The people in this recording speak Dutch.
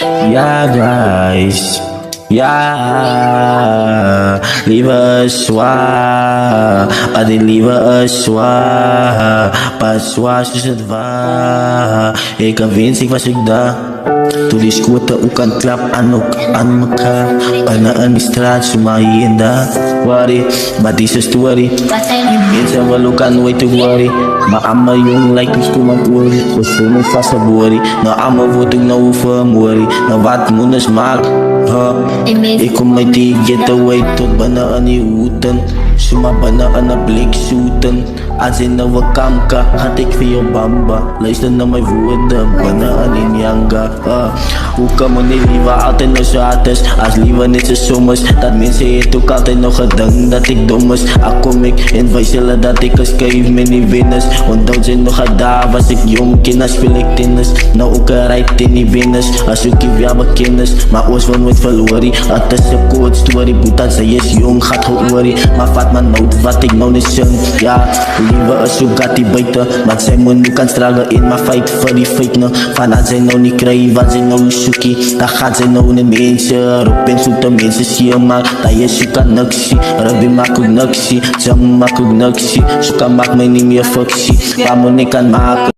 Yeah, guys. Yeah, leave us wah, adin leave us wah, paswa susadva, kavinsig vasigda. Tulis ko ta ukan klap anok an maka panaan istrat sumayenda wari batisus tuwari minsan walukan way to worry maama yung like gusto mag-worry gusto mo pa sa buwari na ama vutog na ufa worry na vat mo na smak ha ikaw may tiget away to banaan iutan sumabanaan na blik sutan azin na wakam ka hatik fiyo bamba lais na may vuda banaan inyanga uka mo niliva atin no sa atas as liva ni sa sumas that means ito katin no kadang datig dumas ako make invite sila dati kas kayo mini Venus undaw dyan no kadava sik yung kinas Pilipinas na uka right ni Venus asuki vyaba kinas mawas one with falwari atas sa quotes tuwari butan sa yes yung hat huwari mafat man maut vatig no nisyon ya liva asugati baita magsay mo nukan struggle in my fight for the fake no fanazay no ni cray vazay no suki takazay no ni mensa rupen suta mensa siya mag tayo suka naksi rabi makug naksi jam makug naksi suka mak may nimya foxy pamunikan mak